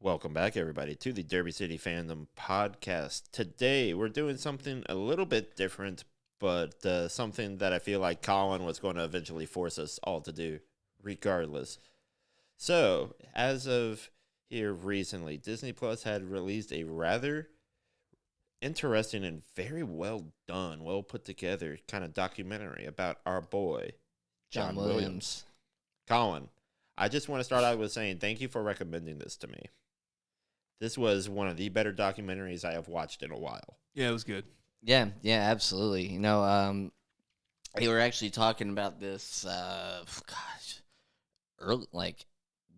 Welcome back, everybody, to the Derby City Fandom podcast. Today, we're doing something a little bit different, but something that I feel like Colin was going to eventually force us all to do, regardless. So, as of here recently, Disney Plus had released a rather interesting and very well done, well put together kind of documentary about our boy, John John Williams. Williams. Colin, I just want to start out with saying thank you for recommending this to me. This was one of the better documentaries I have watched in a while. Yeah, it was good. Yeah, absolutely. They were actually talking about this. Early, like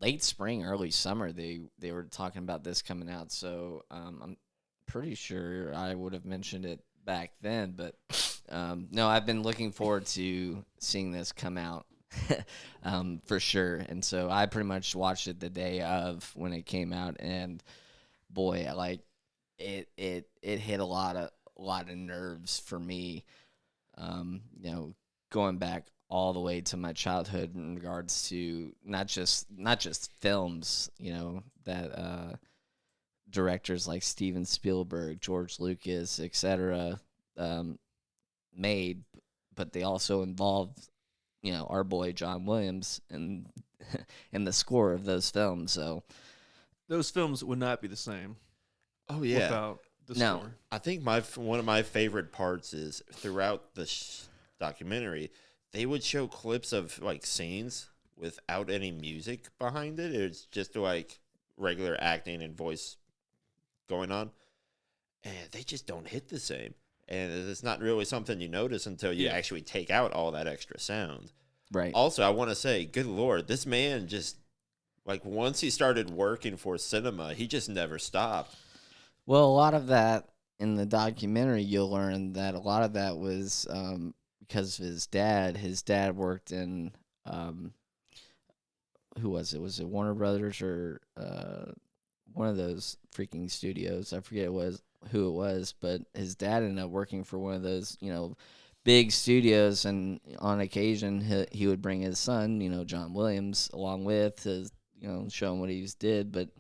late spring, early summer. They were talking about this coming out. So I'm pretty sure I would have mentioned it back then. But no, I've been looking forward to seeing this come out. For sure. And so I pretty much watched it the day of when it came out, and boy, like it hit a lot of nerves for me. Going back all the way to my childhood in regards to not just films, that directors like Steven Spielberg, George Lucas, etc. Made, but they also involved, our boy John Williams and in the score of those films. So Those films would not be the same Oh yeah, without the No. score. I think one of my favorite parts is throughout the documentary, they would show clips of like scenes without any music behind it. It's just like regular acting and voice going on, and they just don't hit the same. And it's not really something you notice until you Yeah. actually take out all that extra sound. right. Also, I want to say, good lord, this man just like once he started working for cinema, he just never stopped. Well, a lot of that in the documentary, you'll learn that a lot of that was because of his dad. His dad worked in who was it? Was it Warner Brothers or one of those freaking studios? I forget who it was, but his dad ended up working for one of those, big studios, and on occasion he would bring his son, John Williams, along with to, show him what he did, but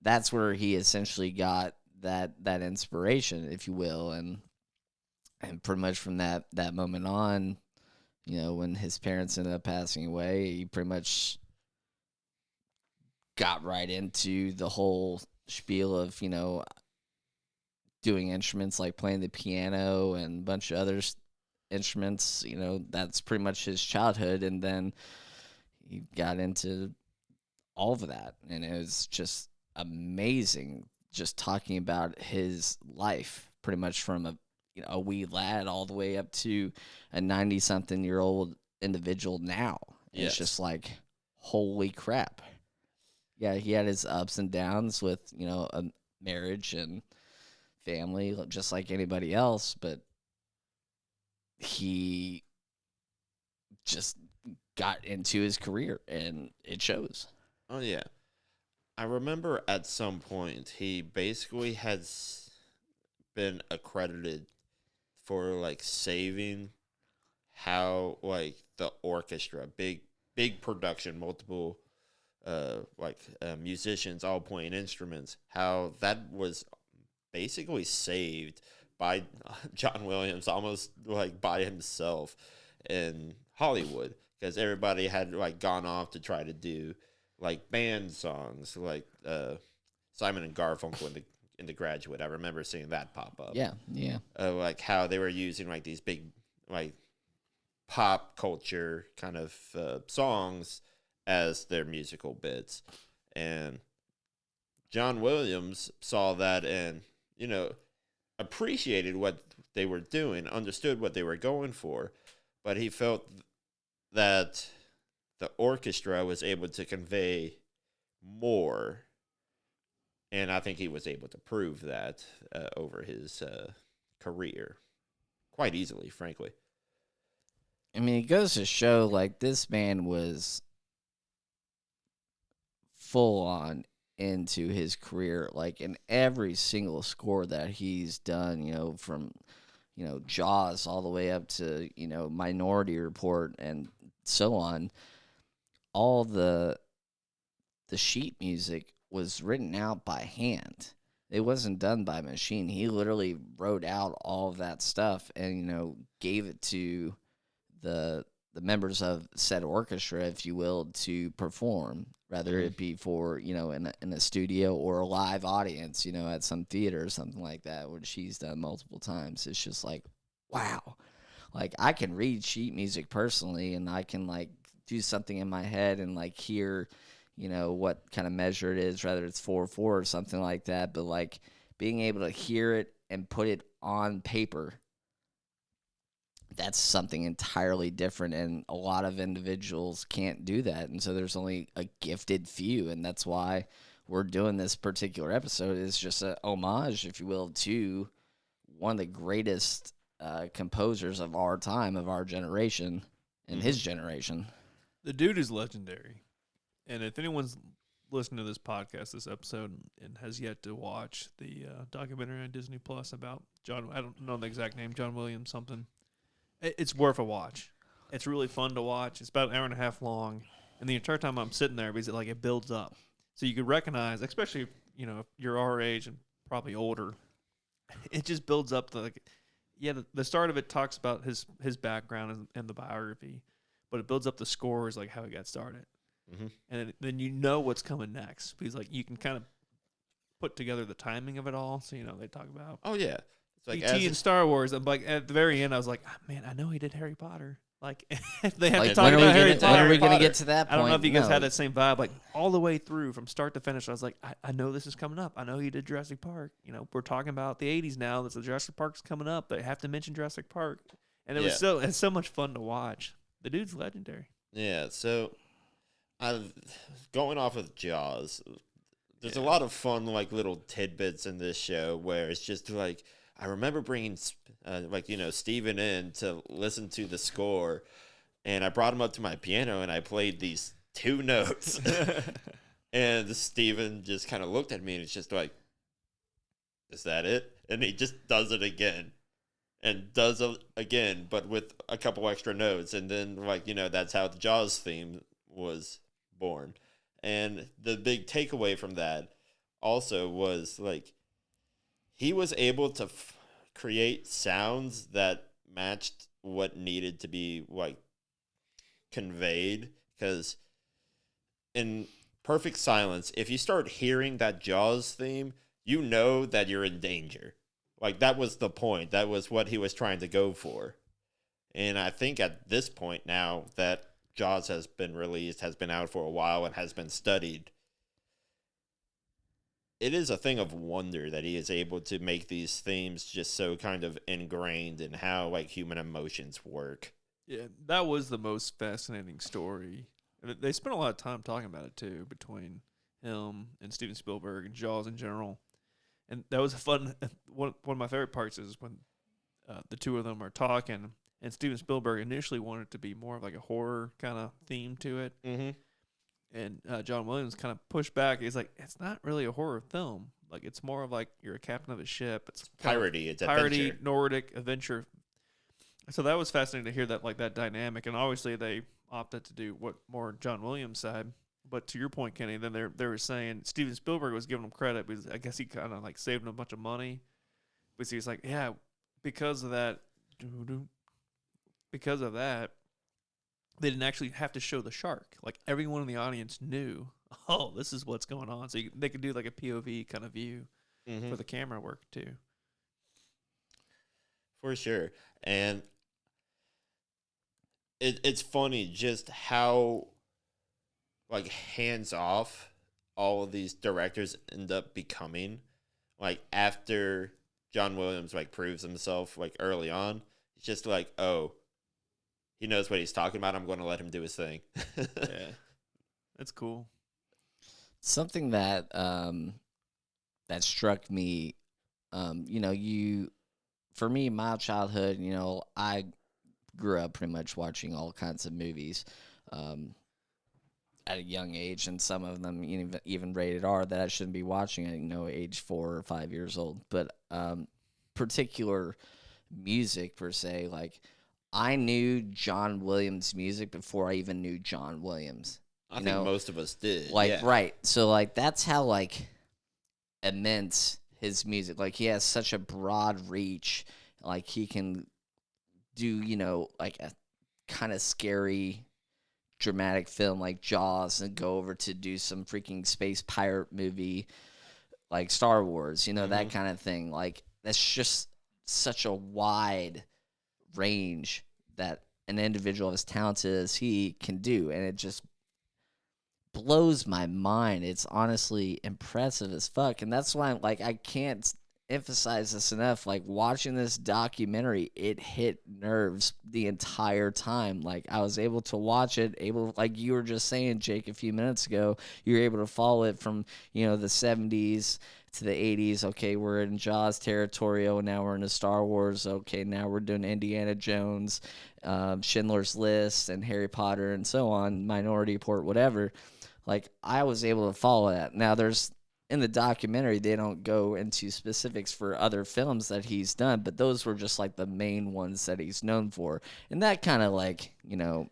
that's where he essentially got that inspiration, if you will, and pretty much from that moment on, when his parents ended up passing away, he pretty much got right into the whole spiel of doing instruments like playing the piano and a bunch of other instruments. That's pretty much his childhood, and then he got into all of that, and it was just amazing, just talking about his life, pretty much from a wee lad all the way up to a 90-something-year-old individual now. And It's Yes. just like, holy crap. Yeah, he had his ups and downs with a marriage and family, just like anybody else, but he just got into his career, and it shows. Oh yeah. I remember at some point he basically been accredited for like saving how like the orchestra, big production, multiple musicians all playing instruments, how that was basically saved by John Williams almost like by himself in Hollywood because everybody had like gone off to try to do like band songs like Simon and Garfunkel in the Graduate. I remember seeing that pop up. Yeah. Like how they were using like these big like pop culture kind of songs as their musical bits, and John Williams saw that and appreciated what they were doing, understood what they were going for, but he felt that the orchestra was able to convey more, and I think he was able to prove that over his career quite easily, frankly. I mean, it goes to show, like, this man was full on into his career, like in every single score that he's done, from Jaws all the way up to Minority Report and so on. All the the sheet music was written out by hand. It wasn't done by machine. He literally wrote out all of that stuff and, gave it to the members of said orchestra, if you will, to perform, whether it be for, in a studio or a live audience, at some theater or something like that, which he's done multiple times. It's just like, wow. Like, I can read sheet music personally, and I can, like, do something in my head and, like, hear, what kind of measure it is, whether it's 4/4 or something like that. But, like, being able to hear it and put it on paper, that's something entirely different, and a lot of individuals can't do that. And so there's only a gifted few, and that's why we're doing this particular episode. Is just a homage, if you will, to one of the greatest composers of our time, of our generation, and his generation. The dude is legendary. And if anyone's listening to this podcast, this episode, and has yet to watch the documentary on Disney Plus about John, I don't know the exact name, John Williams something, it's worth a watch. It's really fun to watch. It's about an hour and a half long, and the entire time I'm sitting there, because it builds up, so you can recognize, especially if you're our age and probably older, it just builds up to the start of it talks about his background and the biography, but it builds up the score is like how he got started, and then what's coming next, because you can kind of put together the timing of it all. So they talk about it's like E.T. and Star Wars. I'm like, at the very end, I was like, man, I know he did Harry Potter. Like, if they have to talk about Harry Potter. When are we going to get to that point? I don't know if you guys had that same vibe, like all the way through from start to finish. I was like, I know this is coming up. I know he did Jurassic Park. We're talking about the 80s now. That's the Jurassic Park's coming up. They have to mention Jurassic Park, and it's so much fun to watch. The dude's legendary. Yeah. So, going off of Jaws, there's a lot of fun little tidbits in this show where it's just like, I remember bringing Steven in to listen to the score, and I brought him up to my piano and I played these 2 notes. And Steven just kind of looked at me and it's just like, is that it? And he just does it again and does it again, but with a couple extra notes. And then that's how the Jaws theme was born. And the big takeaway from that also was he was able to create sounds that matched what needed to be conveyed, because in perfect silence, if you start hearing that Jaws theme, you know that you're in danger. That was the point. That was what he was trying to go for. And I think at this point now that Jaws has been released, has been out for a while, and has been studied, it is a thing of wonder that he is able to make these themes just so kind of ingrained in how human emotions work. Yeah, that was the most fascinating story. And they spent a lot of time talking about it too, between him and Steven Spielberg and Jaws in general. And that was one of my favorite parts is when the two of them are talking, and Steven Spielberg initially wanted it to be more of a horror kind of theme to it. Mm-hmm. And John Williams kind of pushed back. He's like, it's not really a horror film. It's more of you're a captain of a ship. It's piratey. It's piratey, adventure. Nordic adventure. So that was fascinating to hear that dynamic. And obviously they opted to do what more John Williams side. But to your point, Kenny, then they were saying Steven Spielberg was giving him credit because I guess he kind of saved him a bunch of money. Because he's like, yeah, because of that, they didn't actually have to show the shark. Everyone in the audience knew, oh, this is what's going on. So they could do a POV kind of view for the camera work too. For sure. And it's funny just how hands off all of these directors end up becoming. After John Williams proves himself early on, it's just oh, he knows what he's talking about. I'm going to let him do his thing. Yeah, that's cool. Something that that struck me, for me, my childhood, I grew up pretty much watching all kinds of movies at a young age, and some of them even rated R that I shouldn't be watching at age 4 or 5 years old. But particular music per se, I knew John Williams' music before I even knew John Williams. I think most of us did. Like, yeah. right. So, like, that's how, like, immense his music. Like, he has such a broad reach. Like, he can do, you know, like a kind of scary, dramatic film like Jaws and go over to do some freaking space pirate movie like Star Wars, you know, that kind of thing. Like, that's just such a wide range that an individual as talented as he can do. And it just blows my mind. It's honestly impressive as fuck. And that's why I'm like, I can't emphasize this enough. Like, watching this documentary, it hit nerves the entire time. Like, I was able to watch it, like you were just saying, Jake, a few minutes ago, you were able to follow it from, you know, the 70s to the 80s. Okay, we're in Jaws territory. Oh, now we're into Star Wars. Okay, now we're doing Indiana Jones, Schindler's List, and Harry Potter, and so on, Minority Report, whatever. Like, I was able to follow that. Now, in the documentary, they don't go into specifics for other films that he's done, but those were just, like, the main ones that he's known for. And that kind of, like, you know...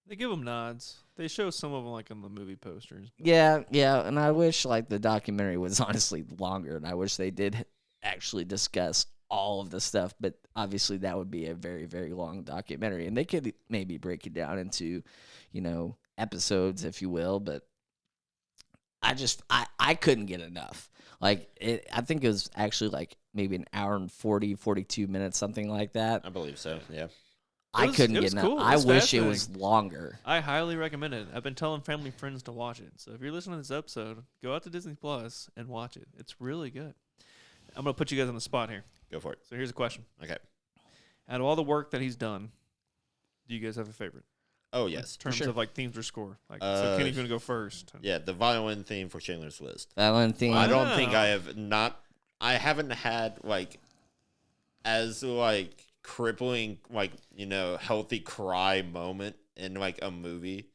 They give him nods. They show some of them, like, on the movie posters. But. Yeah, and I wish, like, the documentary was honestly longer, and I wish they did actually discuss all of the stuff, but obviously that would be a very, very long documentary. And they could maybe break it down into, you know, episodes, if you will, but I couldn't get enough. Like, I think it was actually like maybe an hour and 42 minutes, something like that. I believe so, yeah. I couldn't get enough. Cool. I wish it was longer. I highly recommend it. I've been telling family friends to watch it. So if you're listening to this episode, go out to Disney Plus and watch it. It's really good. I'm going to put you guys on the spot here. Go for it. So here's a question. Okay. Out of all the work that he's done, do you guys have a favorite? Oh, yes. In terms of, like, themes or score. Like, so Kenny's going to go first. Yeah, the violin theme for Schindler's List. Violin theme. I don't think I haven't had, like, as, like, crippling, like, you know, healthy cry moment in, like, a movie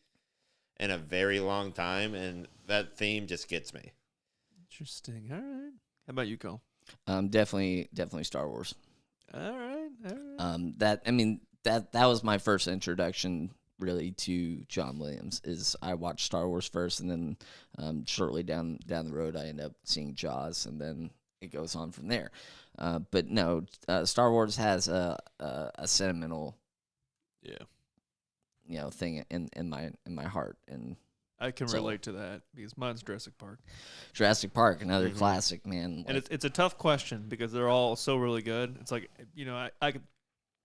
in a very long time, and that theme just gets me. Interesting. All right. How about you, Cole? Definitely Star Wars. All right. That was my first introduction really to John Williams. Is I watched Star Wars first, and then shortly down the road I end up seeing Jaws, and then it goes on from there. But no, Star Wars has a sentimental, thing in my heart, and I can relate to that because mine's Jurassic Park. Jurassic Park, another classic, man. And it's a tough question because they're all so really good. It's like, you know, I could.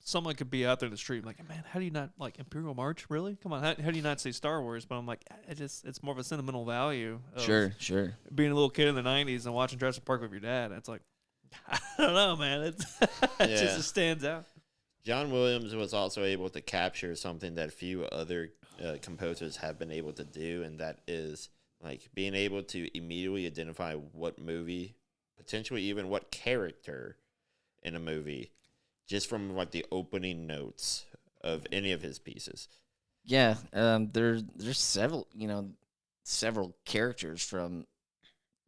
Someone could be out there in the street like, man, how do you not like Imperial March? Really? Come on, how do you not say Star Wars? But I'm like, it's more of a sentimental value. Of Sure. Being a little kid in the '90s and watching Jurassic Park with your dad, it's like, I don't know, man. It just stands out. John Williams was also able to capture something that few other composers have been able to do, and that is like being able to immediately identify what movie, potentially even what character in a movie, just from like the opening notes of any of his pieces. Yeah, there's several characters from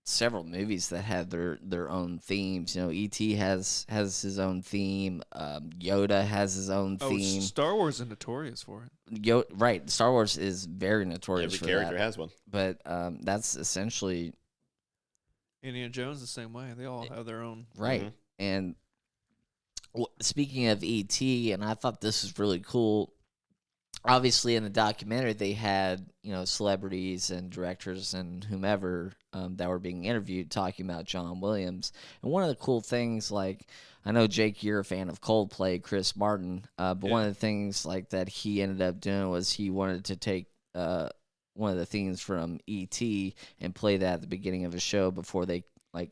several movies that have their own themes. You know, E.T. has his own theme. Yoda has his own theme. Star Wars is notorious for it. Right, Star Wars is very notorious for that. Every character has one. But that's essentially... Indiana Jones the same way. They all have their own. Right, and... Speaking of E.T., and I thought this was really cool. Obviously, in the documentary, they had celebrities and directors and whomever that were being interviewed talking about John Williams. And one of the cool things, like I know Jake, you're a fan of Coldplay, Chris Martin, but one of the things like that he ended up doing was he wanted to take one of the themes from E.T. and play that at the beginning of a show before they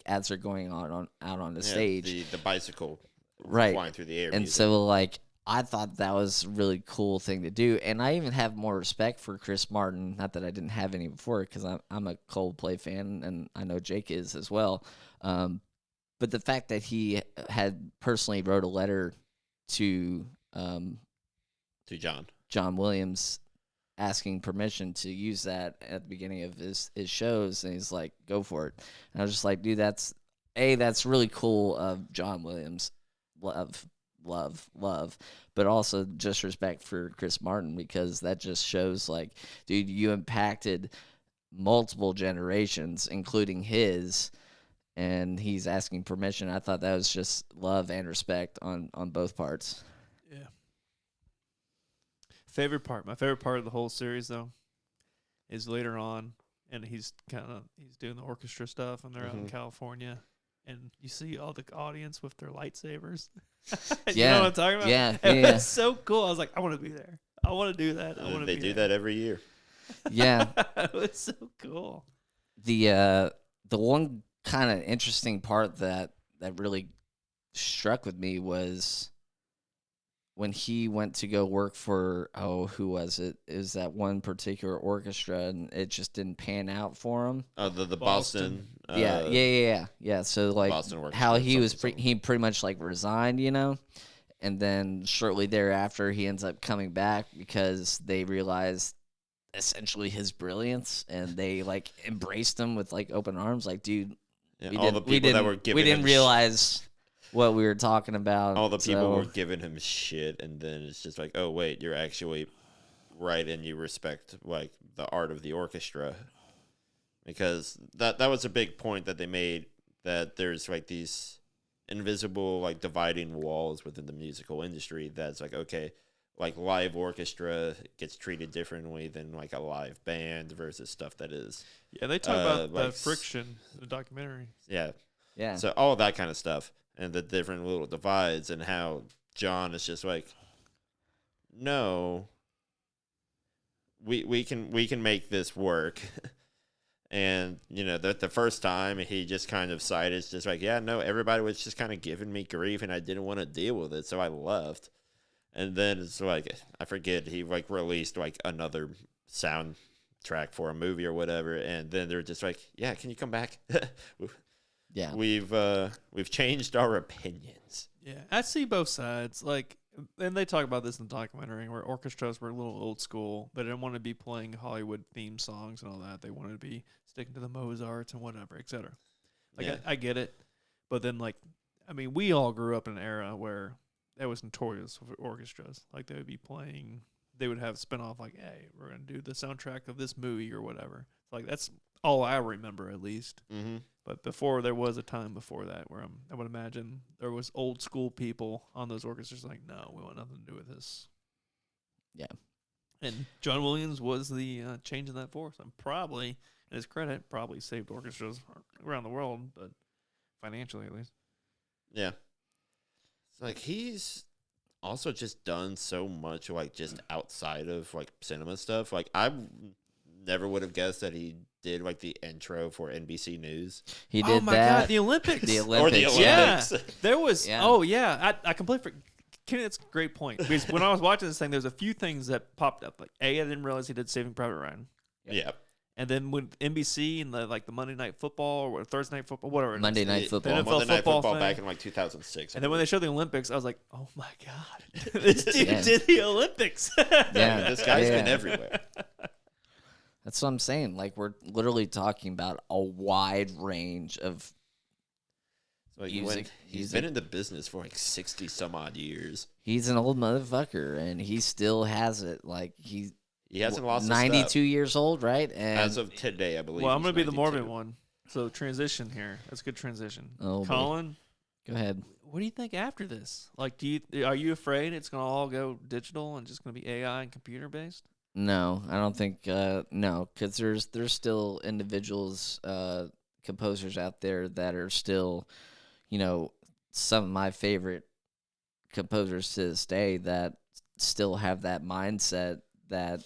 as they're going out on the stage. The bicycle. Right. Flying through the air. And so, I thought that was a really cool thing to do. And I even have more respect for Chris Martin. Not that I didn't have any before, because I'm a Coldplay fan, and I know Jake is as well. But the fact that he had personally wrote a letter to John Williams asking permission to use that at the beginning of his shows, and he's like, go for it. And I was just like, dude, that's really cool of John Williams. love, but also just respect for Chris Martin, because that just shows, like, dude, you impacted multiple generations, including his, and he's asking permission. I thought that was just love and respect on both parts. Yeah. My favorite part of the whole series, though, is later on, and he's doing the orchestra stuff, and they're out in California, and you see all the audience with their lightsabers. You know what I'm talking about? Yeah, It's so cool. I was like, I want to be there. I want to do that. They do that every year. Yeah. It was so cool. The one kind of interesting part that really struck with me was when he went to go work for, who was it? It was that one particular orchestra, and it just didn't pan out for him. Oh, the Boston. Yeah. So like Boston Orchestra, how he was, something. he pretty much like resigned, and then shortly thereafter he ends up coming back because they realized essentially his brilliance, and they like embraced him with like open arms. Like, dude, Yeah, all the people that were giving we didn't him realize what we were talking about. all the people were giving him shit, and then it's just like, oh wait, you're actually right, and you respect like the art of the orchestra, because that was a big point that they made, that there's like these invisible like dividing walls within the musical industry. That's like, okay, like live orchestra gets treated differently than like a live band versus stuff that is. Yeah, they talk about like the friction in the documentary. Yeah. Yeah. So all of that kind of stuff, and the different little divides, and how John is just like, no, we can make this work. And the first time he just kind of sided, it's just like, yeah, no, everybody was just kind of giving me grief, and I didn't want to deal with it, so I left. And then it's like, I forget, he like released like another soundtrack for a movie or whatever, and then they're just like, yeah, can you come back? Yeah. We've changed our opinions. Yeah, I see both sides. Like, and they talk about this in the documentary, where orchestras were a little old school. They didn't want to be playing Hollywood theme songs and all that. They wanted to be sticking to the Mozarts and whatever, etc. Like, Yeah. I get it, but then we all grew up in an era where that was notorious for orchestras. Like, they would be playing, they would have spinoff like, hey, we're gonna do the soundtrack of this movie or whatever. Like, that's all I remember, at least. Mm-hmm. But there was a time before that where I would imagine there was old school people on those orchestras like, no, we want nothing to do with this. Yeah. And John Williams was the change in that force. And probably, in his credit, probably saved orchestras around the world, but financially at least. Yeah. It's like, he's also just done so much like just outside of like cinema stuff. Like, I never would have guessed that he did like the intro for NBC News. He did Oh my that. God, the Olympics. The Or the Olympics. Olympics. Yeah. There was, Yeah. oh yeah, I completely forgot. Kenny, that's a great point. Because when I was watching this thing, there's a few things that popped up. Like, I didn't realize he did Saving Private Ryan. Yeah. And then with NBC and the Monday Night Football or Thursday Night Football, whatever. it is, Monday Night The Football. NFL Monday Night football Football thing. back in like 2006. And then when they showed the Olympics, I was like, oh my God, this dude Yeah. did the Olympics. Yeah. this guy's been Yeah. everywhere. That's what I'm saying. Like, we're literally talking about a wide range of So like, music. he's been in the business for like 60 some odd years. He's an old motherfucker, and he still has it. Like, He hasn't lost his 92 step. years old, right? And As of today, I believe. Well, I'm going going to to be the morbid one. So transition here. That's a good transition. Oh, boy. Colin, Go ahead. what do you think after this? Like, are you afraid it's going to all go digital and just going to be AI and computer based? No, I don't think no, because there's still individuals, composers out there that are still, some of my favorite composers to this day that still have that mindset that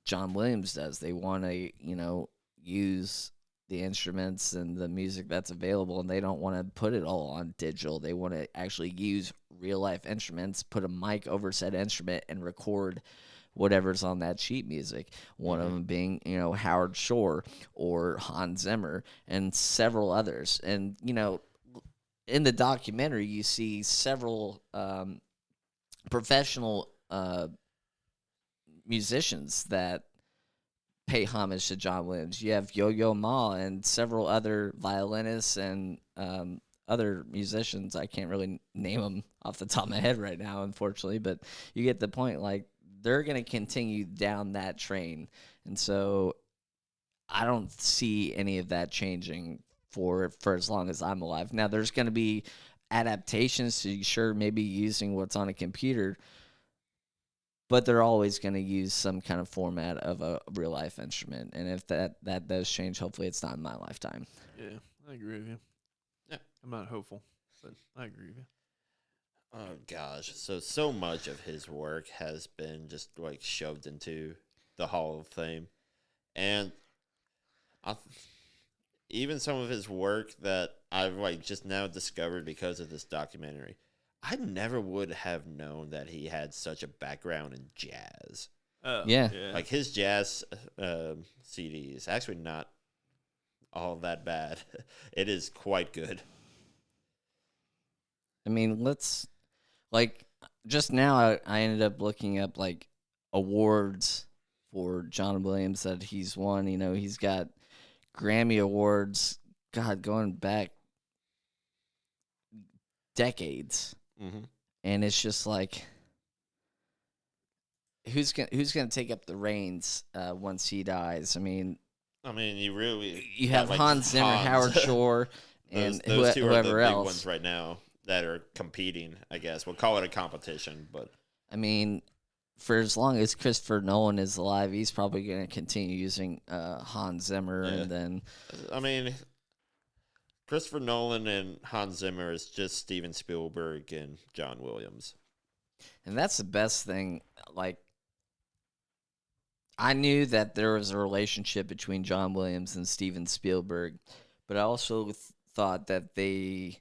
John Williams does. They want to, use the instruments and the music that's available, and they don't want to put it all on digital. They want to actually use real life instruments, put a mic over said instrument, and record whatever's on that sheet music. One of them being, Howard Shore or Hans Zimmer and several others. And, in the documentary, you see several professional musicians that pay homage to John Williams. You have Yo-Yo Ma and several other violinists and other musicians. I can't really name them off the top of my head right now, unfortunately, but you get the point. Like, they're going to continue down that train. And so I don't see any of that changing for as long as I'm alive. Now, there's going to be adaptations to, sure, maybe using what's on a computer, but they're always going to use some kind of format of a real life instrument. And if that does change, hopefully it's not in my lifetime. Yeah, I agree with you. Yeah. I'm not hopeful, but I agree with you. Oh gosh, so much of his work has been just like shoved into the Hall of Fame, and I, even some of his work that I've like just now discovered because of this documentary. I never would have known that he had such a background in jazz. Oh, Yeah. Like his jazz CD is actually not all that bad. It is quite good. I mean, like, just now I ended up looking up, like, awards for John Williams that he's won. You know, he's got Grammy Awards, God, going back decades. Mm-hmm. And it's just like, who's gonna take up the reins once he dies? I mean, you really you have like Hans Zimmer, Howard Shore, and those two are the whoever big else. ones right now that are competing. I guess we'll call it a competition, but I mean, for as long as Christopher Nolan is alive, he's probably going to continue using Hans Zimmer, Yeah. and then I mean, Christopher Nolan and Hans Zimmer is just Steven Spielberg and John Williams. and that's the best thing. Like, I knew that there was a relationship between John Williams and Steven Spielberg, but I also thought that they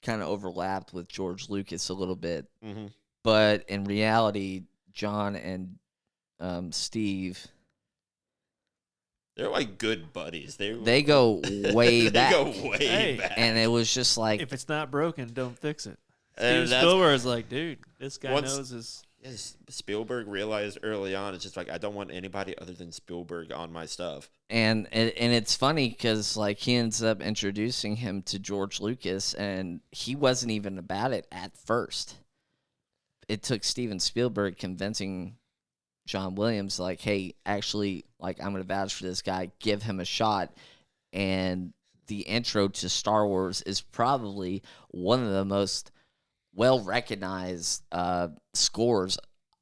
kind of overlapped with George Lucas a little bit. Mm-hmm. But in reality, John and Steve, they're like good buddies. they go way back. They go way back. And it was just like, If it's not broken, don't fix it. And Steven Spielberg is like, dude, this guy Once- knows his. yes, Spielberg realized early on, it's just like, I don't want anybody other than Spielberg on my stuff. and it's funny because, like, he ends up introducing him to George Lucas, and he wasn't even about it at first. It took Steven Spielberg convincing John Williams, like, hey, actually, like, I'm going to vouch for this guy, give him a shot. And the intro to Star Wars is probably one of the most well-recognized scores,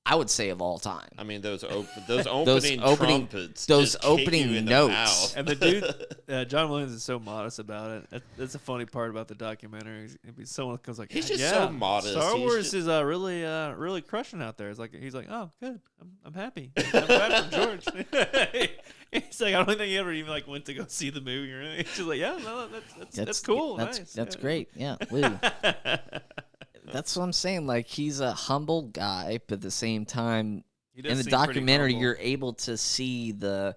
I would say, of all time. I mean, those opening trumpets, those just kick opening you in the notes. mouth. And the dude, John Williams, is so modest about it. That's a funny part about the documentary. Someone comes like, He's just yeah, so modest. Star He's Wars just- is really crushing out there. It's like he's like, oh, good, I'm happy. I'm glad for George. He's like, I don't think he ever even like went to go see the movie or anything. He's just like, yeah, no, that's cool. That's Nice. great. Yeah, woo. That's what I'm saying. Like, he's a humble guy, but at the same time, He does in the seem pretty documentary, humble. you're able to see the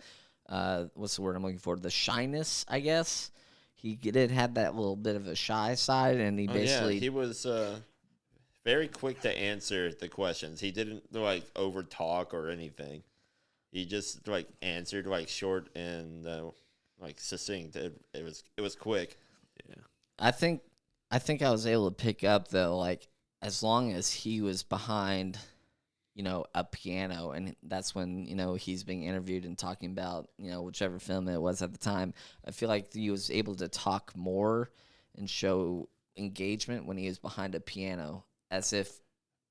what's the word I'm looking for? The shyness, I guess. He did have that little bit of a shy side, and he basically he was very quick to answer the questions. He didn't like over talk or anything. He just like answered like short and like succinct. It was quick. Yeah. I think I was able to pick up, though, like, as long as he was behind, you know, a piano, and that's when, you know, he's being interviewed and talking about, you know, whichever film it was at the time. I feel like he was able to talk more and show engagement when he was behind a piano, as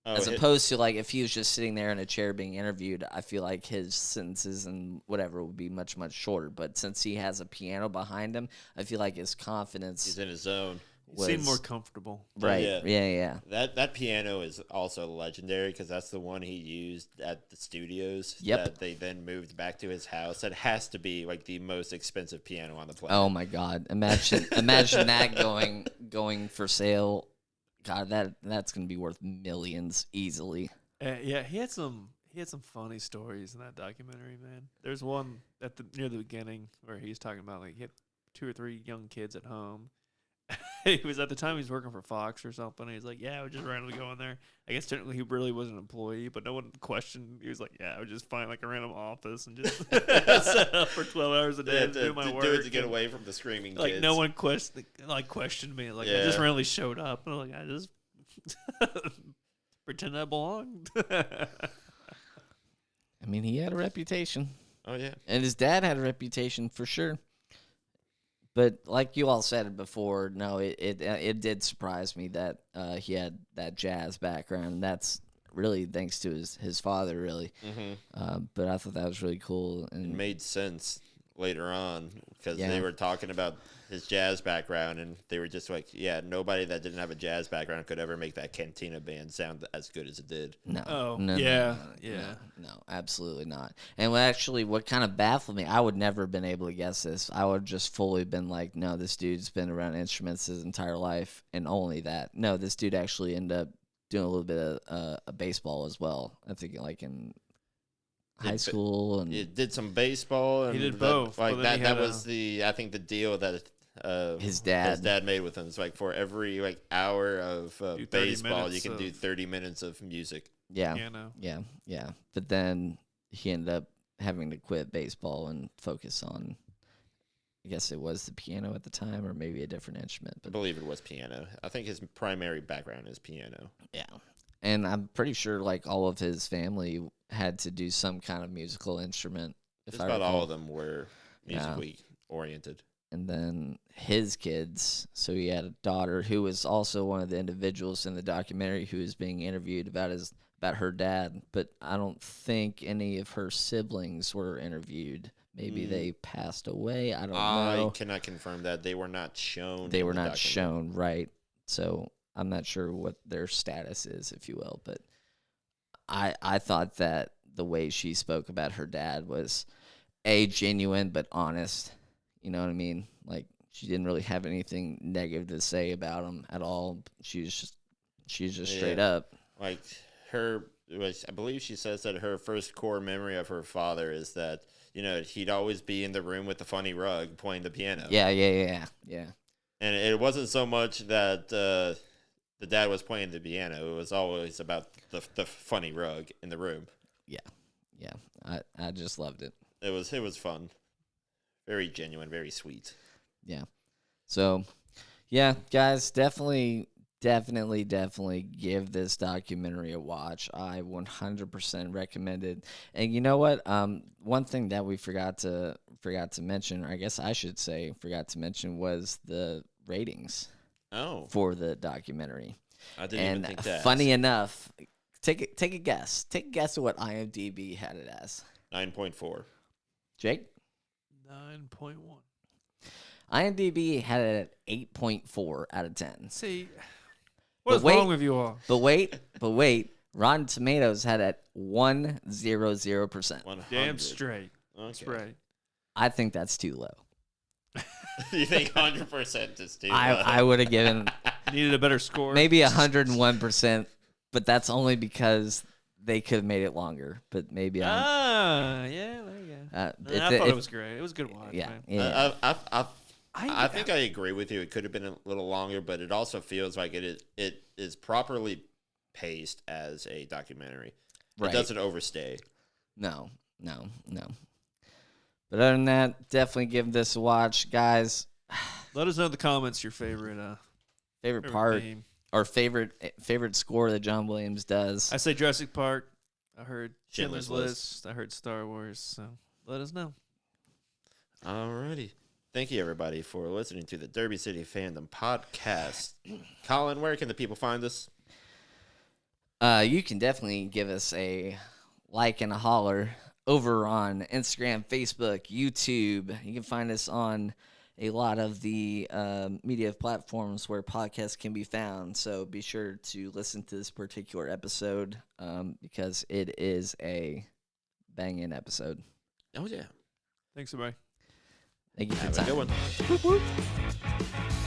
opposed to, like, if he was just sitting there in a chair being interviewed. I feel like his sentences and whatever would be much, much shorter. But since he has a piano behind him, I feel like his confidence He's in his zone. He seemed more comfortable. Right. Yeah. That piano is also legendary because that's the one he used at the studios. Yep. That they then moved back to his house. That has to be like the most expensive piano on the planet. Oh my God! Imagine that going for sale. God, that's gonna be worth millions easily. Yeah, he had some funny stories in that documentary, man. There's one near the beginning where he's talking about like he had 2 or 3 young kids at home. he was at the time he was working for Fox or something. He's like, yeah, I would just randomly go in there. I guess technically he really was an employee, but no one questioned. He was like, yeah, I would just find like a random office and just set up for 12 hours a day and do my work. Do it to get away from the screaming like kids. No one questioned me. Like I just randomly showed up and I'm like I just pretend I belonged. I mean, he had a reputation. Oh yeah, and his dad had a reputation for sure. But like you all said it before, no, it did surprise me that he had that jazz background. And that's really thanks to his father, really. But I thought that was really cool. And it made sense later on because Yeah. they were talking about his jazz background, and they were just like, yeah, nobody that didn't have a jazz background could ever make that Cantina band sound as good as it did. No, absolutely not. And what kind of baffled me, I would never have been able to guess this. I would just fully been like, no, this dude's been around instruments his entire life, and only that. No, this dude actually ended up doing a little bit of baseball as well. I think like in high school, and He did some baseball. And He did that, both, Like but then that he had was I think the deal that his dad made with him. It's like for every hour of 30 baseball, you minutes can do of 30 minutes of music. yeah, piano. yeah. But then he ended up having to quit baseball and focus on, I guess it was the piano at the time, or maybe a different instrument. I But believe it was piano. I think his primary background is piano. yeah, and I'm pretty sure like all of his family had to do some kind of musical instrument. Just about all of them were musically oriented. And then his kids, so he had a daughter who was also one of the individuals in the documentary who was being interviewed about her dad, but I don't think any of her siblings were interviewed. Maybe they passed away. I don't know. I cannot confirm that. They were not shown. They in were the not documentary. shown, right? So I'm not sure what their status is, if you will, but I thought that the way she spoke about her dad was genuine but honest. You know what I mean? Like she didn't really have anything negative to say about him at all. She's just straight up. Like I believe she says that her first core memory of her father is that he'd always be in the room with the funny rug playing the piano. Yeah. And it wasn't so much that the dad was playing the piano. It was always about the funny rug in the room. Yeah. I just loved it. It was fun. Very genuine, very sweet. Yeah. So, yeah, guys, definitely give this documentary a watch. I 100% recommend it. And you know what? One thing that we forgot to mention, or I guess I should say forgot to mention, was the ratings for the documentary. I didn't even think that. Funny enough, take a guess. Take a guess at what IMDb had it as. 9.4. Jake? 9.1. IMDb had it at 8.4 out of 10. See, what's wrong with you all? But wait. Rotten Tomatoes had it at 100%. Damn straight. Okay. That's right. I think that's too low. You think 100% is too low? I would have given Needed a better score. maybe 101%, but that's only because they could have made it longer. But maybe yeah, there you go. I thought it was great. It was a good watch. Yeah, Man. yeah. I think I agree with you. It could have been a little longer, but it also feels like it is properly paced as a documentary. Right. It doesn't overstay. No. But other than that, definitely give this a watch, guys. Let us know in the comments your favorite part theme. or favorite score that John Williams does. I say Jurassic Park. I heard Schindler's Schindler's List. List. I heard Star Wars. So let us know. Alrighty. Thank you, everybody, for listening to the Derby City Fandom podcast. Colin, where can the people find us? You can definitely give us a like and a holler over on Instagram, Facebook, YouTube. You can find us on a lot of the media platforms where podcasts can be found. So be sure to listen to this particular episode because it is a banging episode. Oh, yeah. Thanks, everybody. Thank you for your Have a time. good one.